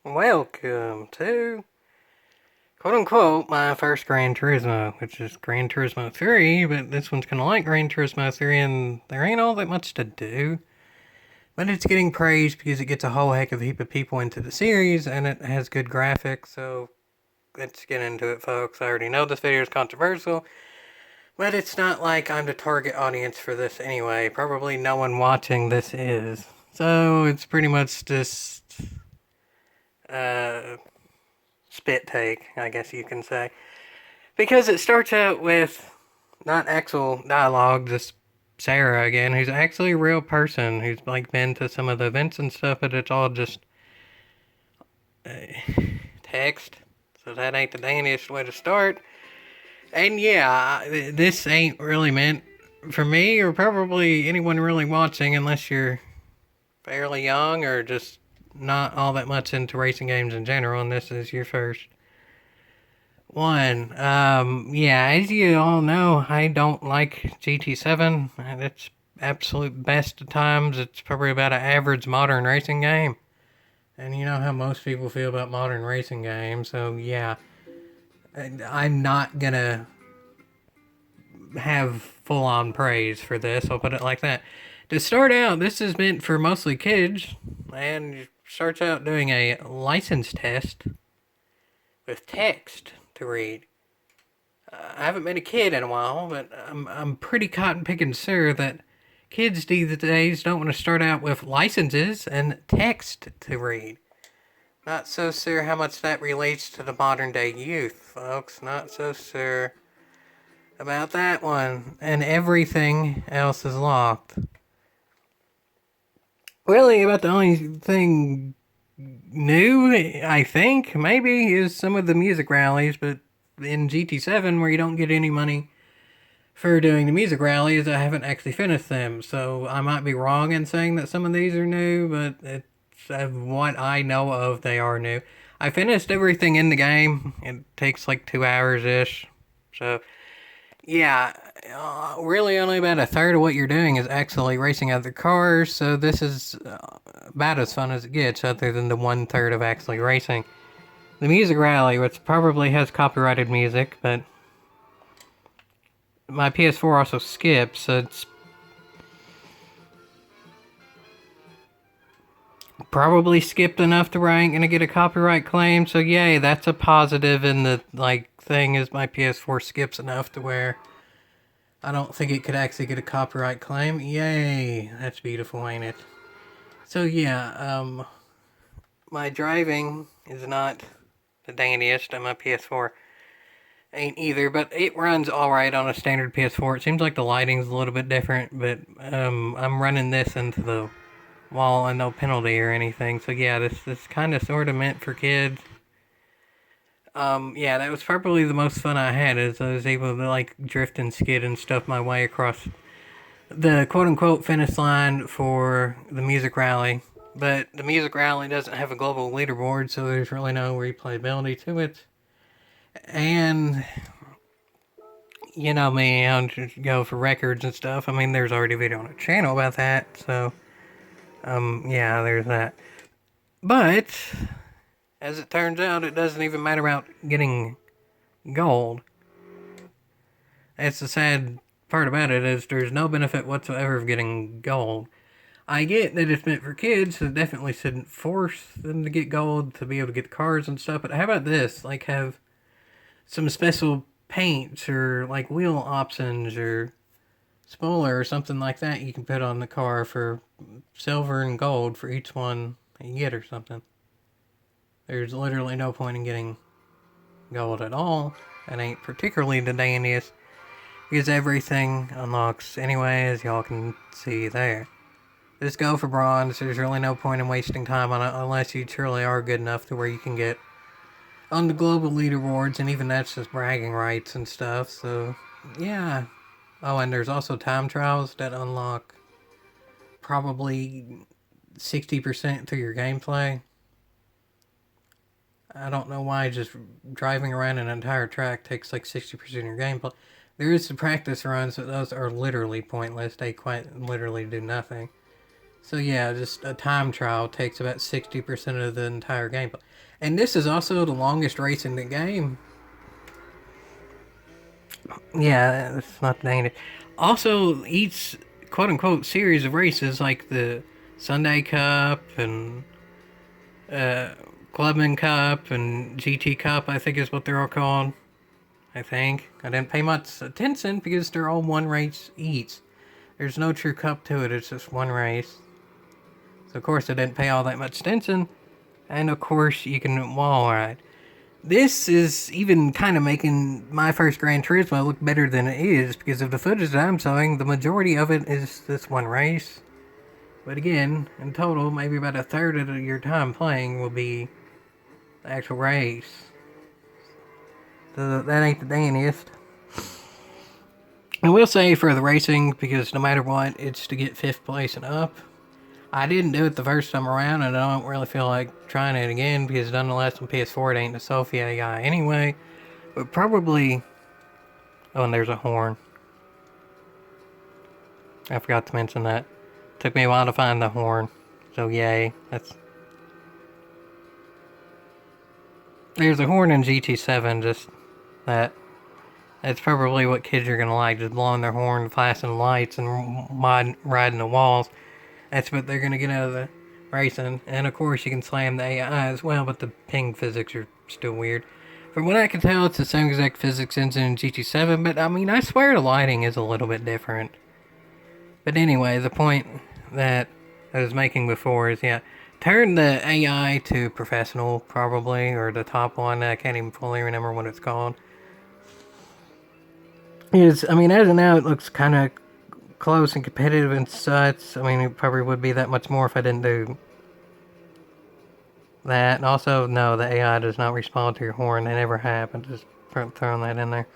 Welcome to, quote unquote, my first Gran Turismo, which is Gran Turismo 3, but this one's kind of like Gran Turismo 3, and there ain't all that much to do. But it's getting praised because it gets a whole heck of a heap of people into the series, and it has good graphics, so let's get into it, folks. I already know this video is controversial, but it's not like I'm the target audience for this anyway. Probably no one watching this is. So it's pretty much just uh, spit take, I guess you can say. Because it starts out with not actual dialogue, just Sarah again, who's actually a real person who's like been to some of the events and stuff, but it's all just uh, text. So that ain't the dandiest way to start. And yeah, this ain't really meant for me or probably anyone really watching unless you're fairly young or just not all that much into racing games in general, and this is your first one. Yeah, as you all know, I don't like GT7. It's absolute best of times. It's probably about an average modern racing game. And you know how most people feel about modern racing games, so yeah. I'm not gonna have full on praise for this, I'll put it like that. To start out, this is meant for mostly kids, and starts out doing a license test with text to read. I haven't been a kid in a while, but I'm pretty cotton picking sure that kids these days don't want to start out with licenses and text to read. Not so sure how much that relates to the modern day youth, folks. Not so sure about that one. And everything else is locked. Really, about the only thing new, I think, maybe, is some of the music rallies, but in GT7, where you don't get any money for doing the music rallies, I haven't actually finished them, so I might be wrong in saying that some of these are new, but it's of what I know of, they are new. I finished everything in the game. It takes like 2 hours-ish, so yeah, really only about a third of what you're doing is actually racing other cars, so this is about as fun as it gets, other than the 1/3 of actually racing. The music rally, which probably has copyrighted music, but my PS4 also skips, so it's probably skipped enough to where I ain't gonna get a copyright claim, so yay, that's a positive in the, thing is my PS4 skips enough to where I don't think it could actually get a copyright claim. Yay, that's beautiful, ain't it? So yeah, my driving is not the dandiest on my PS4. Ain't either, but it runs alright on a standard PS4. It seems like the lighting's a little bit different, but I'm running this into the wall and no penalty or anything. So yeah, this kind of sort of meant for kids. Yeah, that was probably the most fun I had, is I was able to like drift and skid and stuff my way across the quote unquote finish line for the music rally. But the music rally doesn't have a global leaderboard, so there's really no replayability to it. And you know me, I'll just go for records and stuff. I mean, there's already a video on the channel about that, so yeah, there's that. But as it turns out, it doesn't even matter about getting gold. That's the sad part about it, is there's no benefit whatsoever of getting gold. I get that it's meant for kids, so it definitely shouldn't force them to get gold to be able to get cars and stuff, but how about this? Like, have some special paints or, like, wheel options or spoiler or something like that you can put on the car for silver and gold for each one you get or something. There's literally no point in getting gold at all. That ain't particularly the dandiest, because everything unlocks anyway, as y'all can see there. Just go for bronze. There's really no point in wasting time on it unless you truly are good enough to where you can get on the global leaderboards, and even that's just bragging rights and stuff, so yeah. Oh, and there's also time trials that unlock probably 60% through your gameplay. I don't know why just driving around an entire track takes like 60% of your gameplay. There is the practice runs, but those are literally pointless. They quite literally do nothing. So yeah, just a time trial takes about 60% of the entire gameplay. And this is also the longest race in the game. Yeah, it's not dang it. Also, each quote unquote series of races, like the Sunday Cup and uh, Clubman Cup and GT Cup, I think is what they're all called. I think. I didn't pay much attention because they're all one race each. There's no true cup to it, it's just one race. So, of course, I didn't pay all that much attention. And, of course, you can wall ride. This is even kind of making my first Gran Turismo look better than it is because of the footage that I'm showing. The majority of it is this one race. But again, in total, maybe about a third of your time playing will be the actual race. So that ain't the dangest. I will say for the racing, because no matter what, it's to get 5th place and up. I didn't do it the first time around, and I don't really feel like trying it again, because nonetheless on PS4 it ain't the Sophia AI anyway. But probably... Oh, and there's a horn. I forgot to mention that. Took me a while to find the horn. So yay. There's a horn in GT7, just that. That's probably what kids are gonna like, just blowing their horn, flashing lights, and riding the walls. That's what they're gonna get out of the racing. And of course, you can slam the AI as well, but the ping physics are still weird. From what I can tell, it's the same exact physics engine in GT7, but I mean, I swear the lighting is a little bit different. But anyway, the point that I was making before is, yeah, turn the AI to professional, probably, or the top one. I can't even fully remember what it's called. I mean, as of now, it looks kind of close and competitive and such. I mean, it probably would be that much more if I didn't do that. And also, no, the AI does not respond to your horn. They never have. I'm just throwing that in there.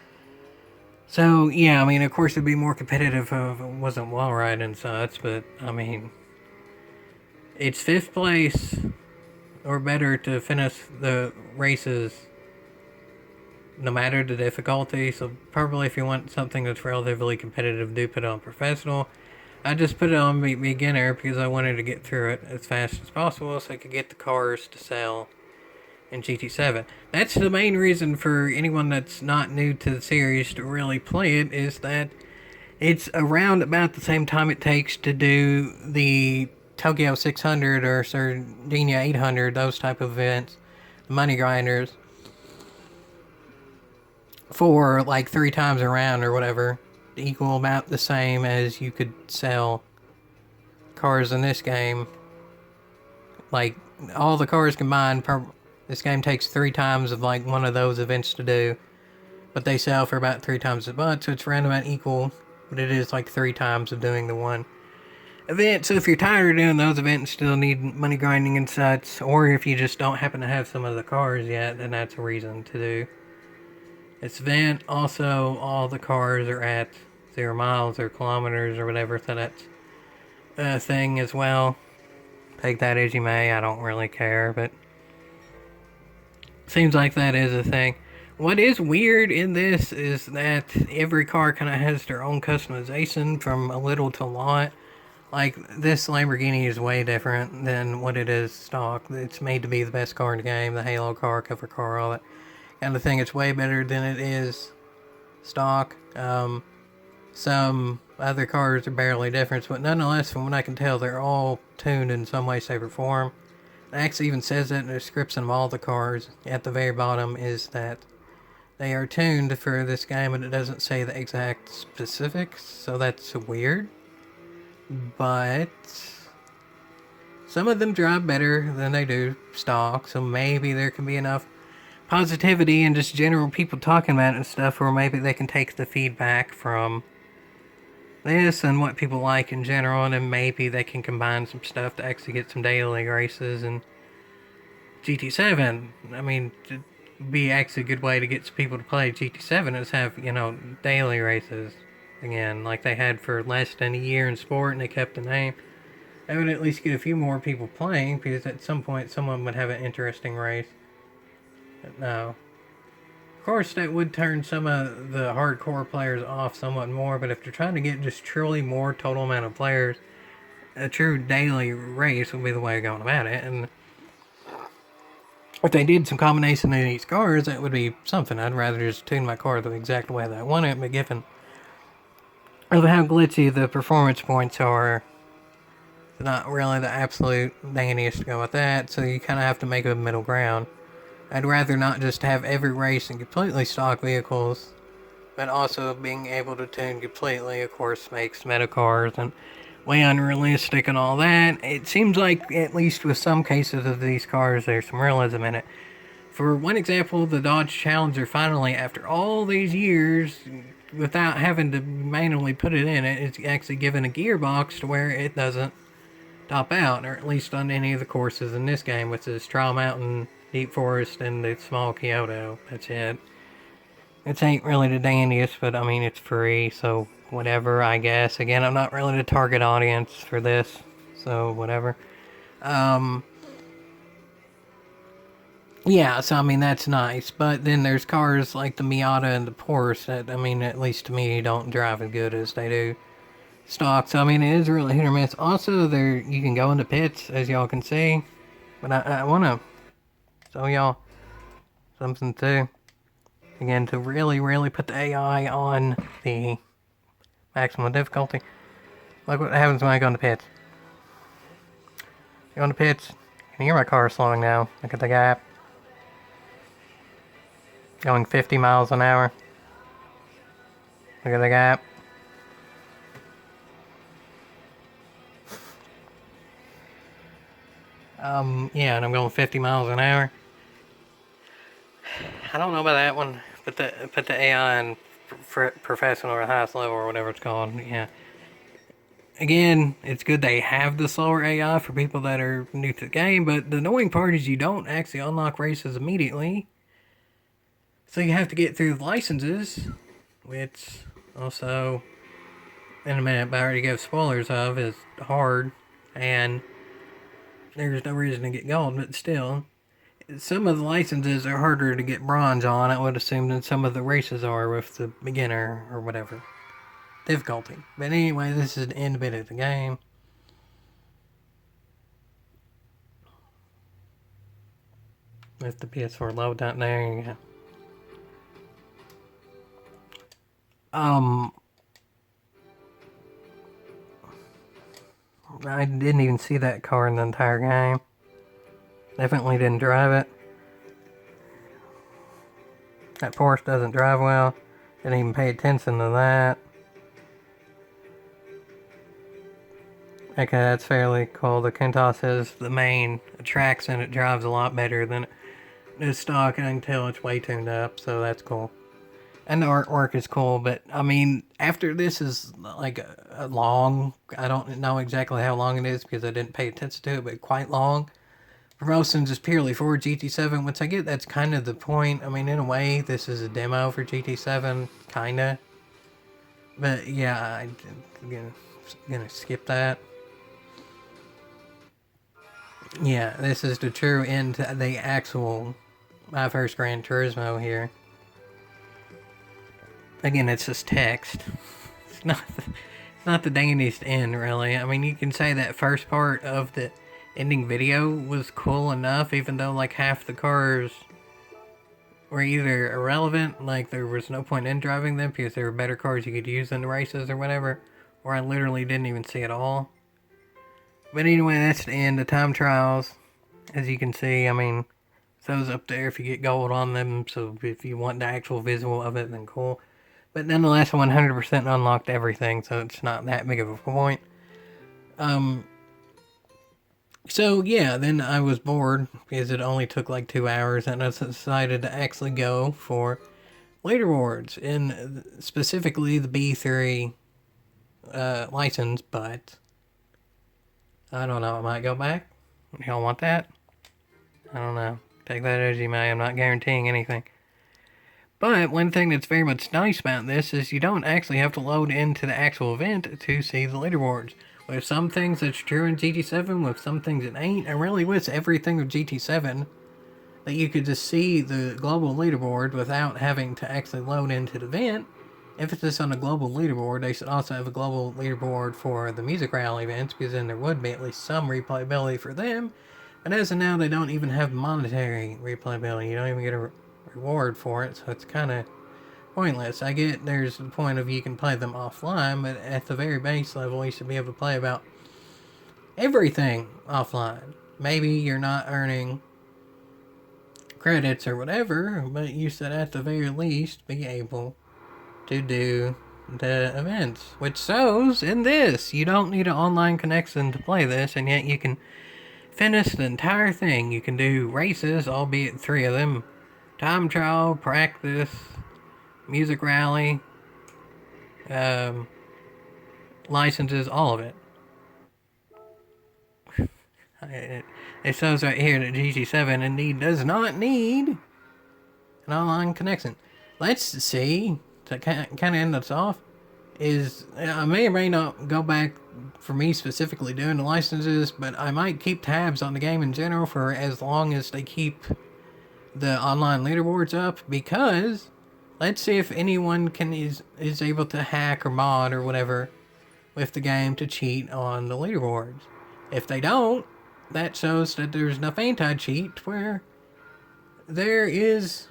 So, yeah, I mean, of course, it'd be more competitive if it wasn't wall ride and such, but, I mean, it's 5th place or better to finish the races no matter the difficulty. So probably if you want something that's relatively competitive, do put it on professional. I just put it on beginner because I wanted to get through it as fast as possible so I could get the cars to sell in GT7. That's the main reason for anyone that's not new to the series to really play it, is that it's around about the same time it takes to do the Tokyo 600 or Sardinia 800, those type of events, the money grinders, for like 3 times around or whatever, equal about the same as you could sell cars in this game. Like, all the cars combined, this game takes 3 times of like one of those events to do, but they sell for about 3 times as much, so it's around about equal, but it is like 3 times of doing the one event. So if you're tired of doing those events and still need money grinding and such, or if you just don't happen to have some of the cars yet, then that's a reason to do this event. Also, all the cars are at 0 miles or kilometers or whatever, so that's a thing as well. Take that as you may, I don't really care, but seems like that is a thing. What is weird in this is that every car kind of has their own customization from a little to a lot. Like, this Lamborghini is way different than what it is stock. It's made to be the best car in the game, the Halo car, cover car, all that kind of thing. It's way better than it is stock. Some other cars are barely different, but nonetheless, from what I can tell, they're all tuned in some way, shape, or form. It actually even says that in the description of all the cars at the very bottom, is that they are tuned for this game, and it doesn't say the exact specifics, so that's weird. But some of them drive better than they do stock, so maybe there can be enough positivity and just general people talking about it and stuff, or maybe they can take the feedback from this and what people like in general, and then maybe they can combine some stuff to actually get some daily races in GT7. I mean, it'd be actually a good way to get some people to play GT7 is have, daily races again, like they had for less than a year in sport, and they kept the name. That would at least get a few more people playing, because at some point someone would have an interesting race. But no. Of course, that would turn some of the hardcore players off somewhat more, but if they're trying to get just truly more total amount of players, a true daily race would be the way of going about it. And if they did some combination of these cars, that would be something. I'd rather just tune my car the exact way that I want it, but given of how glitchy the performance points are, it's not really the absolute dandiest to go with that, so you kind of have to make a middle ground. I'd rather not just have every race in completely stock vehicles, but also being able to tune completely, of course, makes meta cars and way unrealistic and all that. It seems like, at least with some cases of these cars, there's some realism in it. For one example, the Dodge Challenger finally, after all these years, without having to manually put it in it, it's actually given a gearbox to where it doesn't top out, or at least on any of the courses in this game, which is Trial Mountain, Deep Forest, and the small Kyoto. That's it. It ain't really the dandiest, but I mean, it's free, so whatever, I guess. Again, I'm not really the target audience for this, so whatever. Yeah, so I mean, that's nice, but then there's cars like the Miata and the Porsche that, I mean, at least to me, don't drive as good as they do stock. So I mean, it is really hit or miss. Also, there you can go into pits, as y'all can see, but I want to show y'all something too. Again, to really put the AI on the maximum difficulty. Look what happens when I go into pits. Go into pits. You can hear my car slowing down. Look at the gap. Going 50 miles an hour. Look at the gap. Yeah, and I'm going 50 miles an hour. I don't know about that one. Put the AI in professional or highest level or whatever it's called. Yeah. Again, it's good they have the slower AI for people that are new to the game, but the annoying part is you don't actually unlock races immediately. So you have to get through the licenses, which also, in a minute, but I already gave spoilers of, is hard, and there's no reason to get gold, but still. Some of the licenses are harder to get bronze on, I would assume, than some of the races are with the beginner or whatever difficulty. But anyway, this is the end bit of the game. With the PS4 load down there, yeah. I didn't even see that car in the entire game. Definitely didn't drive it. That Porsche doesn't drive well. Didn't even pay attention to that. Okay, that's fairly cool. The Kentos is the main attraction. It drives a lot better than the stock, and I can tell it's way tuned up, so that's cool. And the artwork is cool, but I mean, after this is like a long, I don't know exactly how long it is because I didn't pay attention to it, but quite long. Promotion just purely for GT7, which I get that's kind of the point. I mean, in a way, this is a demo for GT7, kinda. But yeah, I'm gonna skip that. Yeah, this is the true end to the actual, my first Gran Turismo here. Again, it's just text. It's not the dandiest end, really. I mean, you can say that first part of the ending video was cool enough, even though like half the cars were either irrelevant, like there was no point in driving them because there were better cars you could use in the races or whatever, or I literally didn't even see it all. But anyway, that's the end. The time trials, as you can see, I mean, those up there if you get gold on them, so if you want the actual visual of it, then cool. But nonetheless, I 100% unlocked everything, so it's not that big of a point. So yeah, then I was bored because it only took like 2 hours, and I decided to actually go for leaderboards, in specifically the B3 license, but I don't know, I might go back. Y'all want that? I don't know. Take that as you may, I'm not guaranteeing anything. But one thing that's very much nice about this is you don't actually have to load into the actual event to see the leaderboards. With some things that's true in GT7, with some things it ain't. I really wish everything with GT7 that you could just see the global leaderboard without having to actually load into the event. emphasis on a global leaderboard, they should also have a global leaderboard for the music rally events, because then there would be at least some replayability for them. And as of now, they don't even have monetary replayability. You don't even get a reward for it, so it's kind of pointless. I get there's the point of you can play them offline, but at the very base level, you should be able to play about everything offline. Maybe you're not earning credits or whatever, but you should at the very least be able to do the events, which shows in this. You don't need an online connection to play this, and yet you can finish the entire thing. You can do races, albeit 3 of them, time trial, practice, music rally, licenses, all of it. It shows right here that GT7 indeed does not need an online connection. Let's see, to kind of end us off, is I may or may not go back for me specifically doing the licenses, but I might keep tabs on the game in general for as long as they keep the online leaderboards up, because let's see if anyone is able to hack or mod or whatever with the game to cheat on the leaderboards. If they don't, that shows that there's enough anti-cheat where there is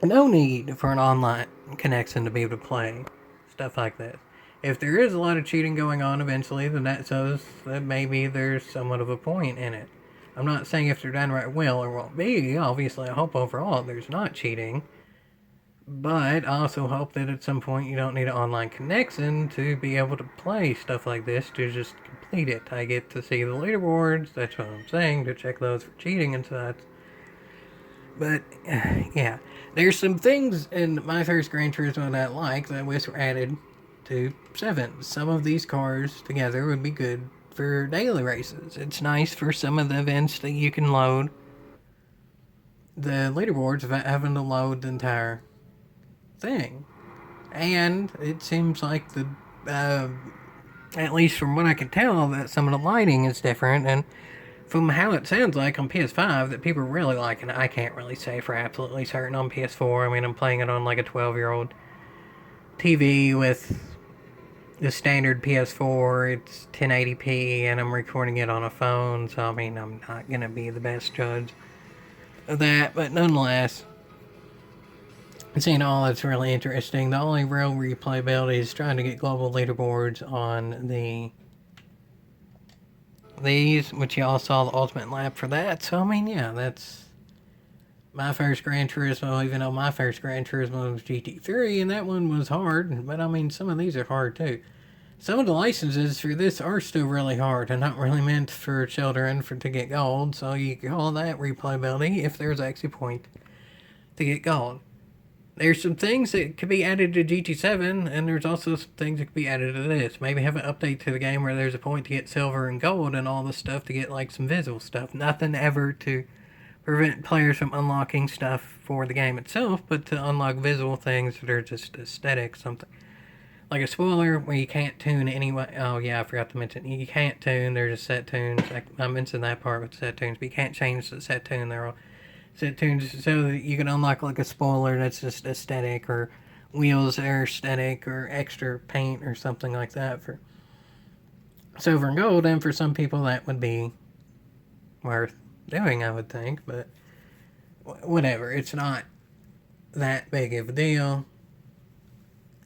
no need for an online connection to be able to play stuff like this. If there is a lot of cheating going on eventually, then that shows that maybe there's somewhat of a point in it. I'm not saying if they're done right will or won't be. Obviously, I hope overall there's not cheating. But I also hope that at some point you don't need an online connection to be able to play stuff like this, to just complete it. I get to see the leaderboards, that's what I'm saying, to check those for cheating and such. But, yeah. There's some things in my first Gran Turismo that I like that I wish were added to 7. Some of these cars together would be good for daily races. It's nice for some of the events that you can load the leaderboards without having to load the entire thing. And it seems like the at least from what I can tell, that some of the lighting is different, and from how it sounds like on PS5 that people are really liking it. I can't really say for absolutely certain on PS4. I mean, I'm playing it on like a 12-year-old TV with the standard PS4. It's 1080p, and I'm recording it on a phone, so I mean, I'm not gonna be the best judge of that, but nonetheless, seeing all that's really interesting. The only real replayability is trying to get global leaderboards on these, which y'all saw the ultimate lap for that. So I mean, yeah, that's my first Gran Turismo, even though my first Gran Turismo was GT3, and that one was hard, but I mean, some of these are hard too. Some of the licenses for this are still really hard and not really meant for children to get gold, so you call that replayability if there's actually a point to get gold. There's some things that could be added to GT7, and there's also some things that could be added to this. Maybe have an update to the game where there's a point to get silver and gold and all this stuff to get like some visual stuff. Nothing ever to prevent players from unlocking stuff for the game itself, but to unlock visual things that are just aesthetic, something. Like a spoiler where you can't tune anyway. Oh yeah, I forgot to mention, you can't tune, there's just set tunes. I mentioned that part with set tunes, but you can't change the set tune. They're all set tunes, so that you can unlock like a spoiler that's just aesthetic, or wheels that are aesthetic, or extra paint or something like that for silver and gold. And for some people that would be worth doing, I would think, but whatever, it's not that big of a deal.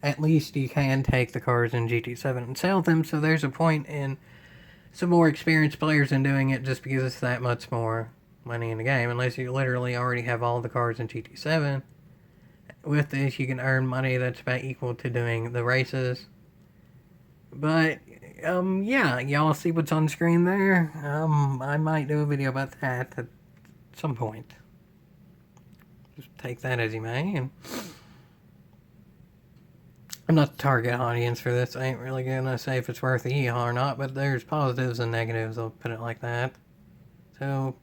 At least you can take the cars in GT7 and sell them, so there's a point in some more experienced players in doing it, just because it's that much more money in the game, unless you literally already have all the cars in GT7. With this, you can earn money that's about equal to doing the races. But, yeah, y'all see what's on screen there? I might do a video about that at some point. Just take that as you may, and I'm not the target audience for this. I ain't really gonna say if it's worth a yeehaw or not, but there's positives and negatives, I'll put it like that. So,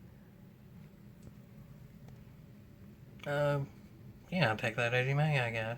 yeah, take that as you may, I guess.